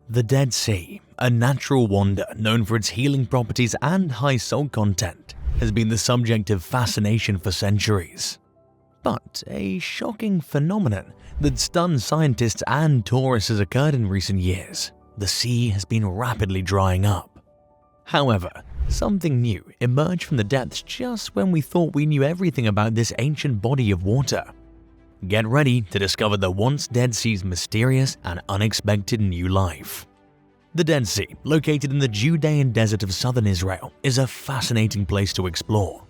The Dead Sea, a natural wonder known for its healing properties and high salt content, has been the subject of fascination for centuries. But a shocking phenomenon that stunned scientists and tourists has occurred in recent years. The sea has been rapidly drying up. However, something new emerged from the depths just when we thought we knew everything about this ancient body of water. Get ready to discover the once dead sea's mysterious and unexpected new life. The Dead Sea, located in the Judean desert of southern Israel, is a fascinating place to explore.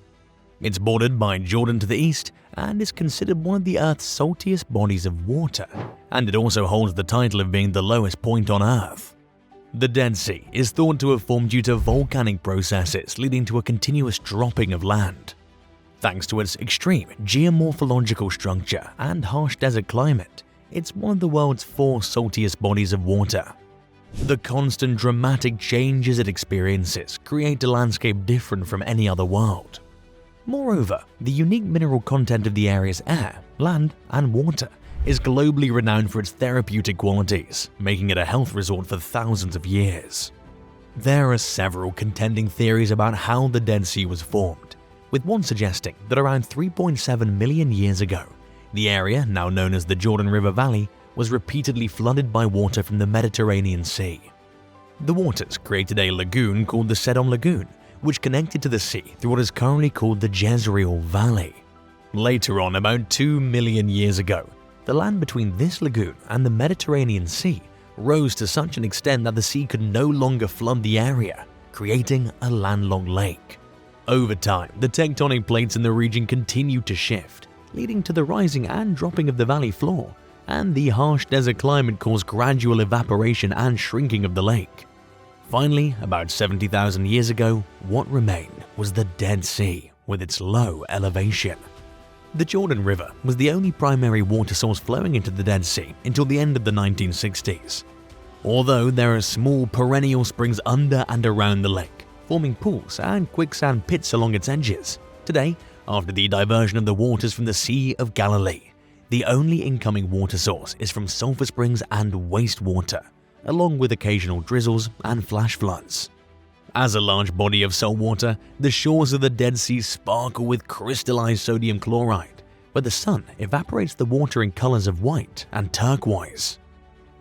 It's bordered by Jordan to the east and is considered one of the Earth's saltiest bodies of water, and it also holds the title of being the lowest point on Earth. The Dead Sea is thought to have formed due to volcanic processes leading to a continuous dropping of land. Thanks to its extreme geomorphological structure and harsh desert climate, it's one of the world's 4 saltiest bodies of water. The constant dramatic changes it experiences create a landscape different from any other world. Moreover, the unique mineral content of the area's air, land, and water is globally renowned for its therapeutic qualities, making it a health resort for thousands of years. There are several contending theories about how the Dead Sea was formed, with one suggesting that around 3.7 million years ago, the area, now known as the Jordan River Valley, was repeatedly flooded by water from the Mediterranean Sea. The waters created a lagoon called the Sedon Lagoon, which connected to the sea through what is currently called the Jezreel Valley. Later on, about 2 million years ago, the land between this lagoon and the Mediterranean Sea rose to such an extent that the sea could no longer flood the area, creating a landlocked lake. Over time, the tectonic plates in the region continued to shift, leading to the rising and dropping of the valley floor, and the harsh desert climate caused gradual evaporation and shrinking of the lake. Finally, about 70,000 years ago, what remained was the Dead Sea with its low elevation. The Jordan River was the only primary water source flowing into the Dead Sea until the end of the 1960s. Although there are small perennial springs under and around the lake, forming pools and quicksand pits along its edges. Today, after the diversion of the waters from the Sea of Galilee, the only incoming water source is from sulfur springs and wastewater, along with occasional drizzles and flash floods. As a large body of salt water, the shores of the Dead Sea sparkle with crystallized sodium chloride, where the sun evaporates the water in colors of white and turquoise.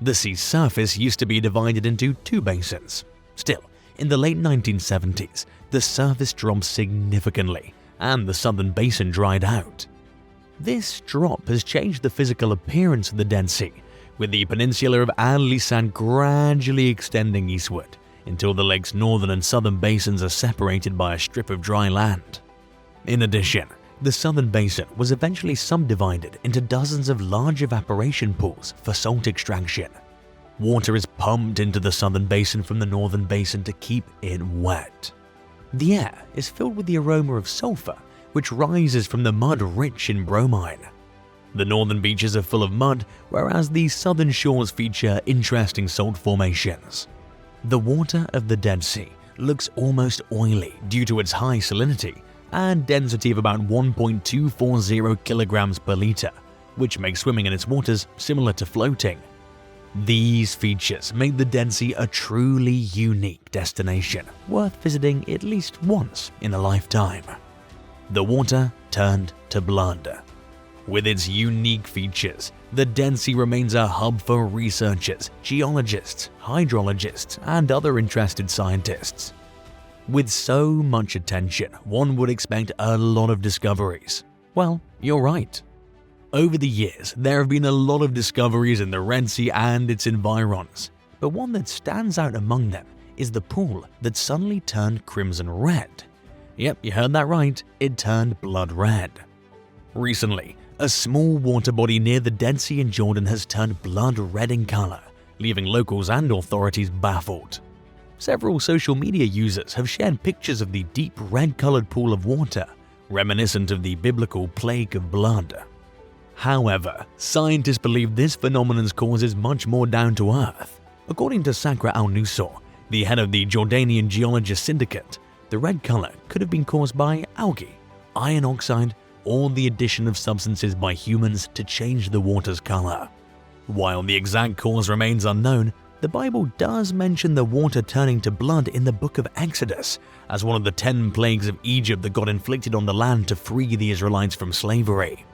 The sea's surface used to be divided into 2 basins. Still, in the late 1970s, the surface dropped significantly, and the southern basin dried out. This drop has changed the physical appearance of the Dead Sea, with the peninsula of Al Lisan gradually extending eastward, until the lake's northern and southern basins are separated by a strip of dry land. In addition, the southern basin was eventually subdivided into dozens of large evaporation pools for salt extraction. Water is pumped into the southern basin from the northern basin to keep it wet. The air is filled with the aroma of sulfur, which rises from the mud rich in bromine. The northern beaches are full of mud, whereas the southern shores feature interesting salt formations. The water of the Dead Sea looks almost oily due to its high salinity and density of about 1.240 kilograms per liter, which makes swimming in its waters similar to floating. These features make the Dead Sea a truly unique destination, worth visiting at least once in a lifetime. The water turned to blood. With its unique features, the Dead Sea remains a hub for researchers, geologists, hydrologists, and other interested scientists. With so much attention, one would expect a lot of discoveries. Well, you're right. Over the years, there have been a lot of discoveries in the Red Sea and its environs, but one that stands out among them is the pool that suddenly turned crimson red. Yep, you heard that right, it turned blood red. Recently, a small water body near the Dead Sea in Jordan has turned blood red in color, leaving locals and authorities baffled. Several social media users have shared pictures of the deep red-colored pool of water, reminiscent of the biblical plague of blood. However, scientists believe this phenomenon's cause is much more down to earth. According to Sakra al-Nusor, the head of the Jordanian Geologist Syndicate, the red color could have been caused by algae, iron oxide, or the addition of substances by humans to change the water's color. While the exact cause remains unknown, The Bible does mention the water turning to blood in the book of Exodus as one of the 10 plagues of Egypt that God inflicted on the land to free the Israelites from slavery.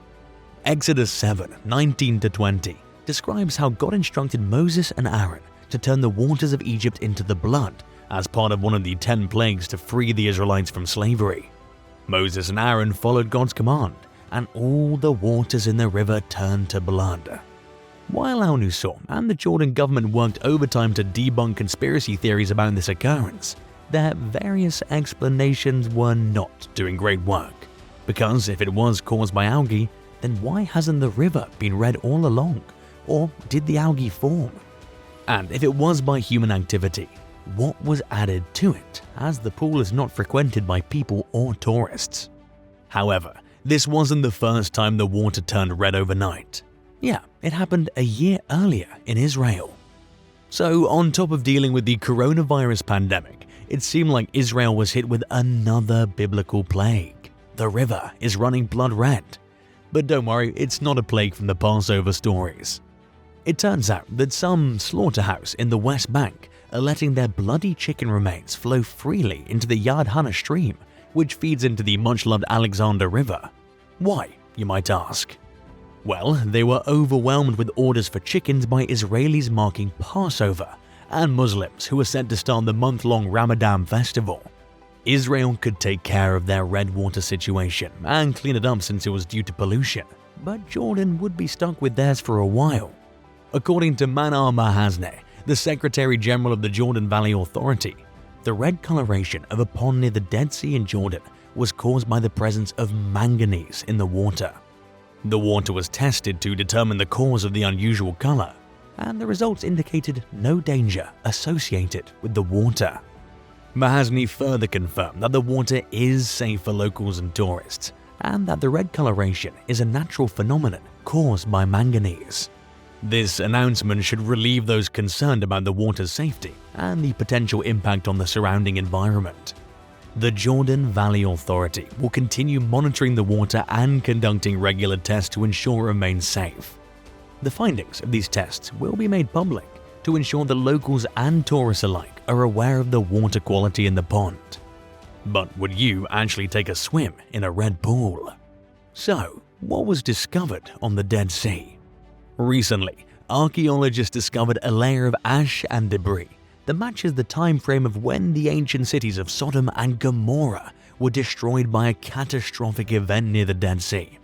Exodus 7:19-20 describes how God instructed Moses and Aaron to turn the waters of Egypt into the blood as part of one of the 10 plagues to free the Israelites from slavery. Moses and Aaron followed God's command, and all the waters in the river turned to blood. While Al-Nusra and the Jordan government worked overtime to debunk conspiracy theories about this occurrence, their various explanations were not doing great work. Because if it was caused by algae, then why hasn't the river been red all along? Or did the algae form? And if it was by human activity, what was added to it, as the pool is not frequented by people or tourists? However, this wasn't the first time the water turned red overnight. Yeah, it happened a year earlier in Israel. So, on top of dealing with the coronavirus pandemic, it seemed like Israel was hit with another biblical plague. The river is running blood red. But don't worry, it's not a plague from the Passover stories. It turns out that some slaughterhouse in the West Bank are letting their bloody chicken remains flow freely into the Yad Hana stream, which feeds into the much-loved Alexander River. Why, you might ask? Well, they were overwhelmed with orders for chickens by Israelis marking Passover and Muslims who were set to start the month-long Ramadan festival. Israel could take care of their red water situation and clean it up since it was due to pollution, but Jordan would be stuck with theirs for a while. According to Manar Mahazneh, the Secretary General of the Jordan Valley Authority, the red coloration of a pond near the Dead Sea in Jordan was caused by the presence of manganese in the water. The water was tested to determine the cause of the unusual color, and the results indicated no danger associated with the water. Mahazneh further confirmed that the water is safe for locals and tourists, and that the red coloration is a natural phenomenon caused by manganese. This announcement should relieve those concerned about the water's safety and the potential impact on the surrounding environment. The Jordan Valley Authority will continue monitoring the water and conducting regular tests to ensure it remains safe. The findings of these tests will be made public to ensure that locals and tourists alike are aware of the water quality in the pond. But would you actually take a swim in a red pool? So, what was discovered on the Dead Sea? Recently, archaeologists discovered a layer of ash and debris that matches the time frame of when the ancient cities of Sodom and Gomorrah were destroyed by a catastrophic event near the Dead Sea.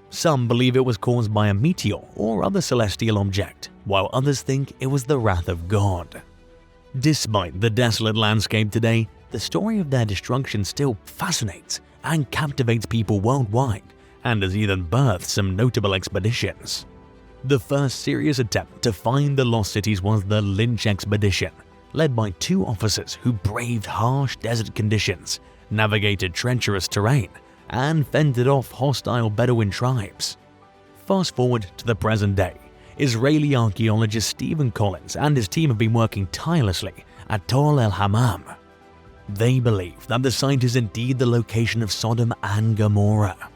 Some believe it was caused by a meteor or other celestial object, while others think it was the wrath of God. Despite the desolate landscape today, the story of their destruction still fascinates and captivates people worldwide, and has even birthed some notable expeditions. The first serious attempt to find the lost cities was the Lynch expedition, led by 2 officers who braved harsh desert conditions, navigated treacherous terrain, and fended off hostile Bedouin tribes. Fast forward to the present day, Israeli archaeologist Stephen Collins and his team have been working tirelessly at Tol el-Hammam. They believe that the site is indeed the location of Sodom and Gomorrah.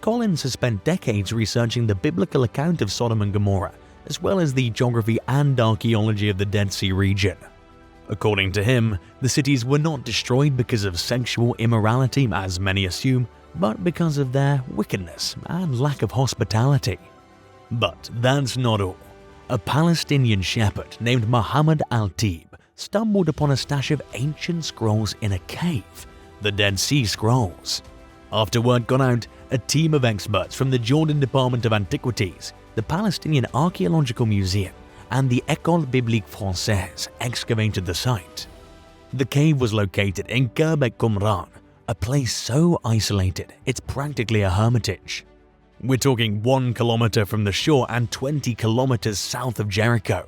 Collins has spent decades researching the biblical account of Sodom and Gomorrah, as well as the geography and archaeology of the Dead Sea region. According to him, the cities were not destroyed because of sexual immorality, as many assume, but because of their wickedness and lack of hospitality. But that's not all. A Palestinian shepherd named Muhammad al-Tib stumbled upon a stash of ancient scrolls in a cave, the Dead Sea Scrolls. After word got out, a team of experts from the Jordan Department of Antiquities, the Palestinian Archaeological Museum, and the École Biblique Française excavated the site. The cave was located in Khirbet Qumran, a place so isolated it's practically a hermitage. We're talking 1 kilometer from the shore and 20 kilometers south of Jericho.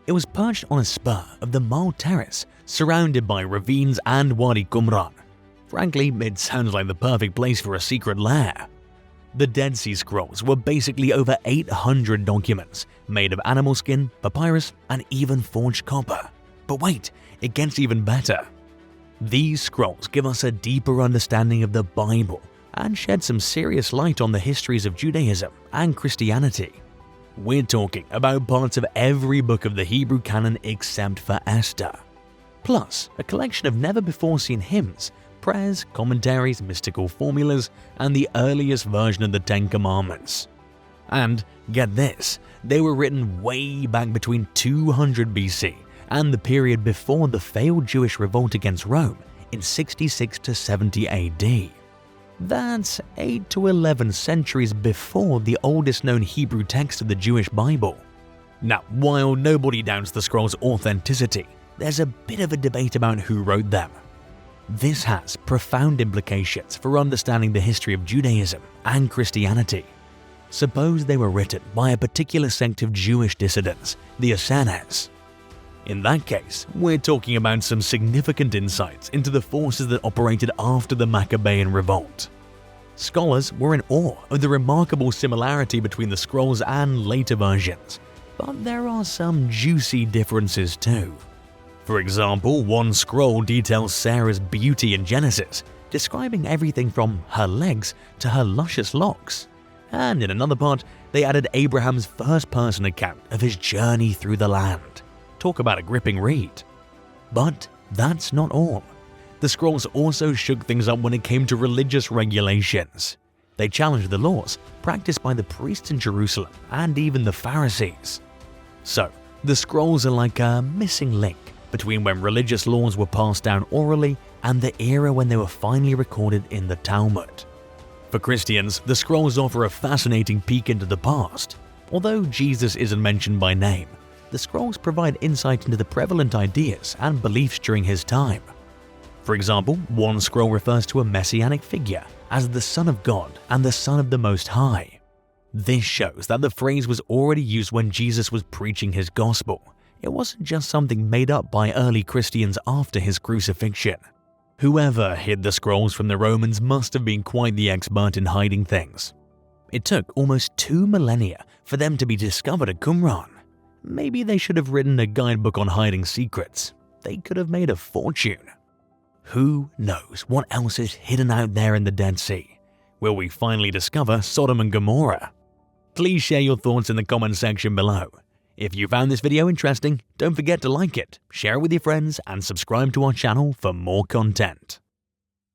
It was perched on a spur of the Mall Terrace, surrounded by ravines and Wadi Qumran. Frankly, it sounds like the perfect place for a secret lair. The Dead Sea Scrolls were basically over 800 documents, made of animal skin, papyrus, and even forged copper. But wait, it gets even better. These scrolls give us a deeper understanding of the Bible and shed some serious light on the histories of Judaism and Christianity. We're talking about parts of every book of the Hebrew canon except for Esther. Plus, a collection of never-before-seen hymns, prayers, commentaries, mystical formulas, and the earliest version of the Ten Commandments. And, get this, they were written way back between 200 BC and the period before the failed Jewish revolt against Rome in 66 to 70 AD. That's 8 to 11 centuries before the oldest known Hebrew text of the Jewish Bible. Now, while nobody doubts the scrolls' authenticity, there's a bit of a debate about who wrote them. This has profound implications for understanding the history of Judaism and Christianity. Suppose they were written by a particular sect of Jewish dissidents, the Essenes. In that case, we're talking about some significant insights into the forces that operated after the Maccabean revolt. Scholars were in awe of the remarkable similarity between the scrolls and later versions, but there are some juicy differences too. For example, one scroll details Sarah's beauty in Genesis, describing everything from her legs to her luscious locks. And in another part, they added Abraham's first-person account of his journey through the land. Talk about a gripping read. But that's not all. The scrolls also shook things up when it came to religious regulations. They challenged the laws practiced by the priests in Jerusalem and even the Pharisees. So, the scrolls are like a missing link between when religious laws were passed down orally and the era when they were finally recorded in the Talmud. For Christians, the scrolls offer a fascinating peek into the past. Although Jesus isn't mentioned by name, the scrolls provide insight into the prevalent ideas and beliefs during his time. For example, one scroll refers to a messianic figure as the Son of God and the Son of the Most High. This shows that the phrase was already used when Jesus was preaching his gospel. It wasn't just something made up by early Christians after his crucifixion. Whoever hid the scrolls from the Romans must have been quite the expert in hiding things. It took almost 2 millennia for them to be discovered at Qumran. Maybe they should have written a guidebook on hiding secrets. They could have made a fortune. Who knows what else is hidden out there in the Dead Sea? Will we finally discover Sodom and Gomorrah? Please share your thoughts in the comment section below. If you found this video interesting, don't forget to like it, share it with your friends, and subscribe to our channel for more content.